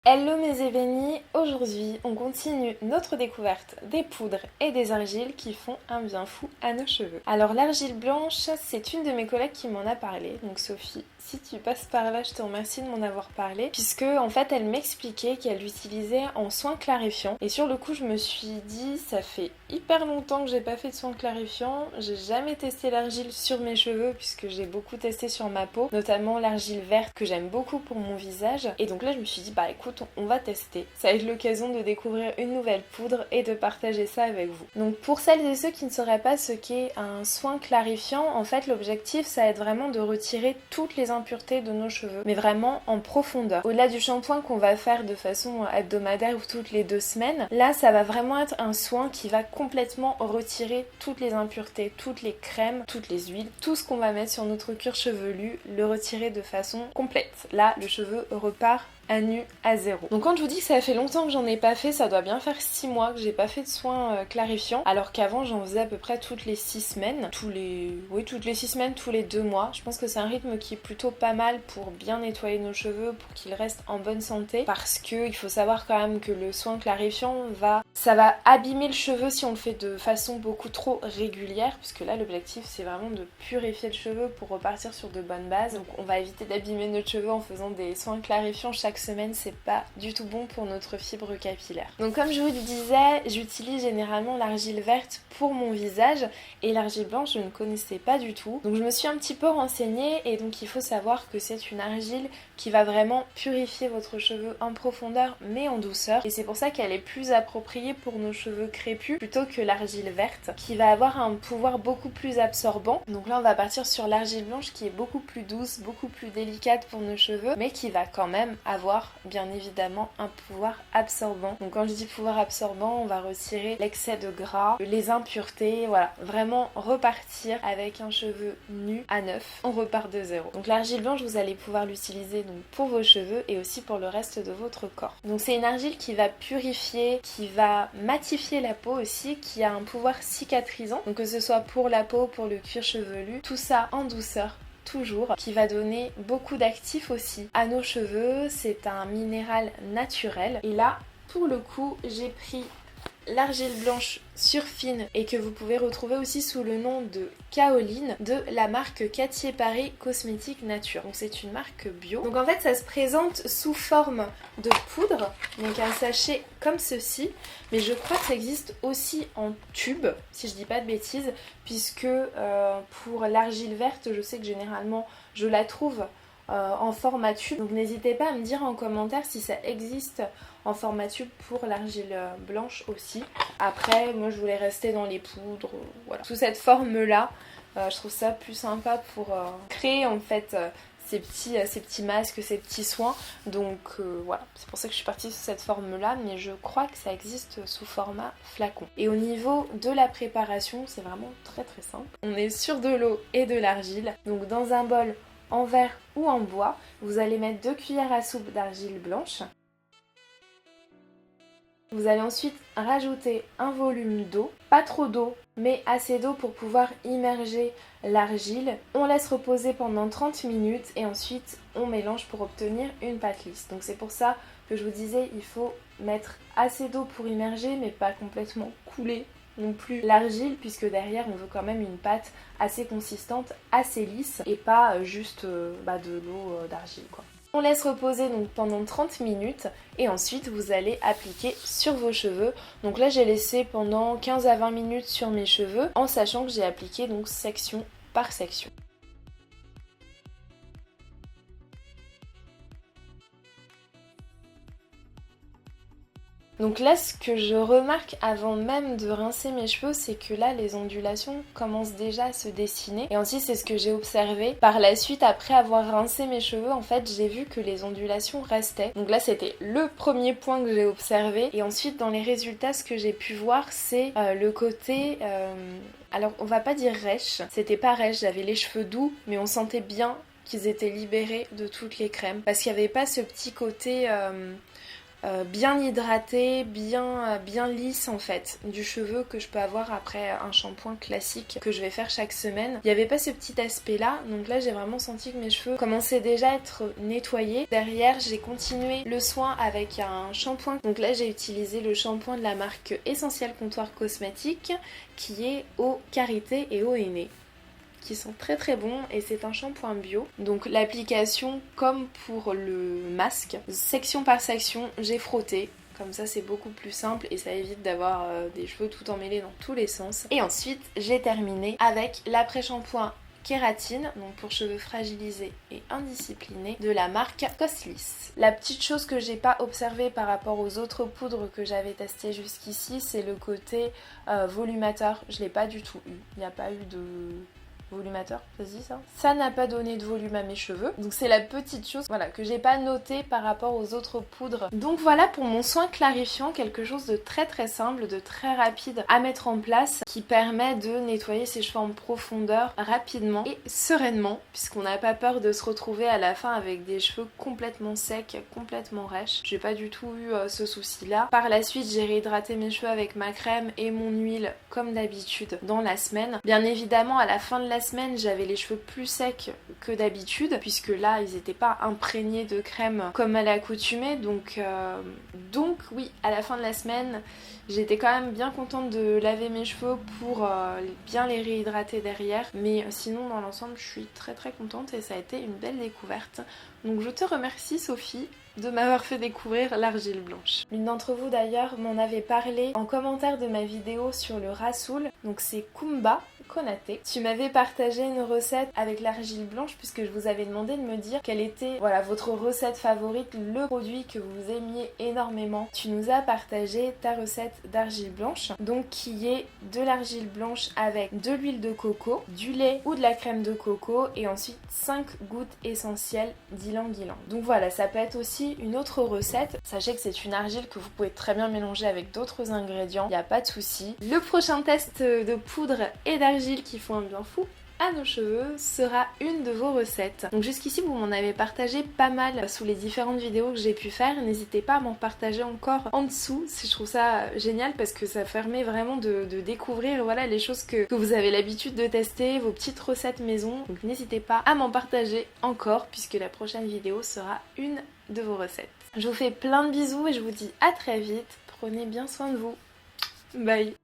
Hello mes ébénis, aujourd'hui on continue notre découverte des poudres et des argiles qui font un bien fou à nos cheveux. Alors l'argile blanche, c'est une de mes collègues qui m'en a parlé, donc Sophie, si tu passes par là je te remercie de m'en avoir parlé, puisque en fait elle m'expliquait qu'elle l'utilisait en soins clarifiants et sur le coup je me suis dit ça fait hyper longtemps que j'ai pas fait de soins clarifiants, j'ai jamais testé l'argile sur mes cheveux puisque j'ai beaucoup testé sur ma peau, notamment l'argile verte que j'aime beaucoup pour mon visage, et donc là je me suis dit bah écoute on va tester. Ça va être l'occasion de découvrir une nouvelle poudre et de partager ça avec vous. Donc pour celles et ceux qui ne sauraient pas ce qu'est un soin clarifiant, en fait l'objectif ça va être vraiment de retirer toutes les impuretés de nos cheveux, mais vraiment en profondeur. Au-delà du shampoing qu'on va faire de façon hebdomadaire ou toutes les 2 semaines, là ça va vraiment être un soin qui va complètement retirer toutes les impuretés, toutes les crèmes, toutes les huiles, tout ce qu'on va mettre sur notre cuir chevelu, le retirer de façon complète. Là le cheveu repart à nu, à zéro. Donc quand je vous dis que ça fait longtemps que j'en ai pas fait, ça doit bien faire 6 mois que j'ai pas fait de soins clarifiants, alors qu'avant j'en faisais à peu près toutes les 6 semaines, toutes les 6 semaines, tous les 2 mois. Je pense que c'est un rythme qui est plutôt pas mal pour bien nettoyer nos cheveux, pour qu'ils restent en bonne santé, parce que il faut savoir quand même que le soin clarifiant ça va abîmer le cheveu si on le fait de façon beaucoup trop régulière, puisque là l'objectif c'est vraiment de purifier le cheveu pour repartir sur de bonnes bases. Donc on va éviter d'abîmer notre cheveu en faisant des soins clarifiants chaque semaine, c'est pas du tout bon pour notre fibre capillaire. Donc comme je vous le disais, j'utilise généralement l'argile verte pour mon visage et l'argile blanche je ne connaissais pas du tout. Donc je me suis un petit peu renseignée et donc il faut savoir que c'est une argile qui va vraiment purifier votre cheveu en profondeur mais en douceur, et c'est pour ça qu'elle est plus appropriée pour nos cheveux crépus plutôt que l'argile verte qui va avoir un pouvoir beaucoup plus absorbant. Donc là on va partir sur l'argile blanche qui est beaucoup plus douce, beaucoup plus délicate pour nos cheveux, mais qui va quand même avoir bien évidemment un pouvoir absorbant. Donc quand je dis pouvoir absorbant, on va retirer l'excès de gras, les impuretés, voilà, vraiment repartir avec un cheveu nu à neuf, on repart de zéro. Donc l'argile blanche vous allez pouvoir l'utiliser donc pour vos cheveux et aussi pour le reste de votre corps. Donc c'est une argile qui va purifier, qui va matifier la peau aussi, qui a un pouvoir cicatrisant, donc que ce soit pour la peau, pour le cuir chevelu, tout ça en douceur toujours, qui va donner beaucoup d'actifs aussi à nos cheveux. C'est un minéral naturel et là pour le coup j'ai pris l'argile blanche surfine et que vous pouvez retrouver aussi sous le nom de kaoline de la marque Cathy Paris Cosmétique Nature. Donc c'est une marque bio. Donc en fait ça se présente sous forme de poudre, donc un sachet comme ceci, mais je crois que ça existe aussi en tube, si je dis pas de bêtises, puisque pour l'argile verte je sais que généralement je la trouve en format tube, donc n'hésitez pas à me dire en commentaire si ça existe en format tube pour l'argile blanche aussi. Après moi je voulais rester dans les poudres, voilà, sous cette forme là, je trouve ça plus sympa pour créer en fait ces petits masques, ces petits soins, donc voilà, c'est pour ça que je suis partie sous cette forme là, mais je crois que ça existe sous format flacon. Et au niveau de la préparation c'est vraiment très très simple, on est sur de l'eau et de l'argile, donc dans un bol en verre ou en bois, vous allez mettre 2 cuillères à soupe d'argile blanche. Vous allez ensuite rajouter un volume d'eau, pas trop d'eau, mais assez d'eau pour pouvoir immerger l'argile. On laisse reposer pendant 30 minutes et ensuite on mélange pour obtenir une pâte lisse. Donc c'est pour ça que je vous disais, il faut mettre assez d'eau pour immerger, mais pas complètement couler non plus l'argile, puisque derrière on veut quand même une pâte assez consistante, assez lisse et pas juste de l'eau d'argile quoi. On laisse reposer donc pendant 30 minutes et ensuite vous allez appliquer sur vos cheveux. Donc là j'ai laissé pendant 15 à 20 minutes sur mes cheveux en sachant que j'ai appliqué donc section par section. Donc là ce que je remarque avant même de rincer mes cheveux, c'est que là les ondulations commencent déjà à se dessiner, et ensuite c'est ce que j'ai observé par la suite après avoir rincé mes cheveux. En fait j'ai vu que les ondulations restaient, donc là c'était le premier point que j'ai observé, et ensuite dans les résultats ce que j'ai pu voir c'est le côté alors on va pas dire rêche, c'était pas rêche, j'avais les cheveux doux mais on sentait bien qu'ils étaient libérés de toutes les crèmes parce qu'il n'y avait pas ce petit côté bien hydraté, bien lisse en fait du cheveu que je peux avoir après un shampoing classique que je vais faire chaque semaine. Il n'y avait pas ce petit aspect là, donc là j'ai vraiment senti que mes cheveux commençaient déjà à être nettoyés. Derrière j'ai continué le soin avec un shampoing, donc là j'ai utilisé le shampoing de la marque Essentiel Comptoir Cosmétique qui est eau karité et eau henné, qui sont très très bons, et c'est un shampoing bio. Donc l'application, comme pour le masque, section par section, j'ai frotté. Comme ça c'est beaucoup plus simple et ça évite d'avoir des cheveux tout emmêlés dans tous les sens. Et ensuite j'ai terminé avec l'après-shampoing kératine, donc pour cheveux fragilisés et indisciplinés, de la marque Cosliss. La petite chose que j'ai pas observée par rapport aux autres poudres que j'avais testées jusqu'ici, c'est le côté volumateur. Je l'ai pas du tout eu. Il n'y a pas eu de volumateur, ça se dit ça? Ça n'a pas donné de volume à mes cheveux. Donc c'est la petite chose, voilà, que j'ai pas noté par rapport aux autres poudres. Donc voilà pour mon soin clarifiant, quelque chose de très très simple, de très rapide à mettre en place, qui permet de nettoyer ses cheveux en profondeur rapidement et sereinement, puisqu'on n'a pas peur de se retrouver à la fin avec des cheveux complètement secs, complètement rêches. J'ai pas du tout eu ce souci là. Par la suite j'ai réhydraté mes cheveux avec ma crème et mon huile comme d'habitude dans la semaine. Bien évidemment à la fin de la semaine j'avais les cheveux plus secs que d'habitude, puisque là ils n'étaient pas imprégnés de crème comme à l'accoutumée, donc oui, à la fin de la semaine j'étais quand même bien contente de laver mes cheveux pour bien les réhydrater derrière, mais sinon dans l'ensemble je suis très très contente et ça a été une belle découverte. Donc je te remercie Sophie de m'avoir fait découvrir l'argile blanche. L'une d'entre vous d'ailleurs m'en avait parlé en commentaire de ma vidéo sur le Rassoul, donc c'est Kumba Konaté. Tu m'avais partagé une recette avec l'argile blanche puisque je vous avais demandé de me dire quelle était votre recette favorite, le produit que vous aimiez énormément. Tu nous as partagé ta recette d'argile blanche, donc qui est de l'argile blanche avec de l'huile de coco, du lait ou de la crème de coco et ensuite 5 gouttes essentielles d'ylang-ylang. Donc voilà, ça peut être aussi une autre recette. Sachez que c'est une argile que vous pouvez très bien mélanger avec d'autres ingrédients, il n'y a pas de souci. Le prochain test de poudre et d'argile qui font un bien fou à nos cheveux sera une de vos recettes. Donc jusqu'ici vous m'en avez partagé pas mal sous les différentes vidéos que j'ai pu faire. N'hésitez pas à m'en partager encore en dessous, si je trouve ça génial parce que ça permet vraiment de découvrir les choses que vous avez l'habitude de tester, vos petites recettes maison. Donc n'hésitez pas à m'en partager encore puisque la prochaine vidéo sera une de vos recettes. Je vous fais plein de bisous et je vous dis à très vite. Prenez bien soin de vous. Bye.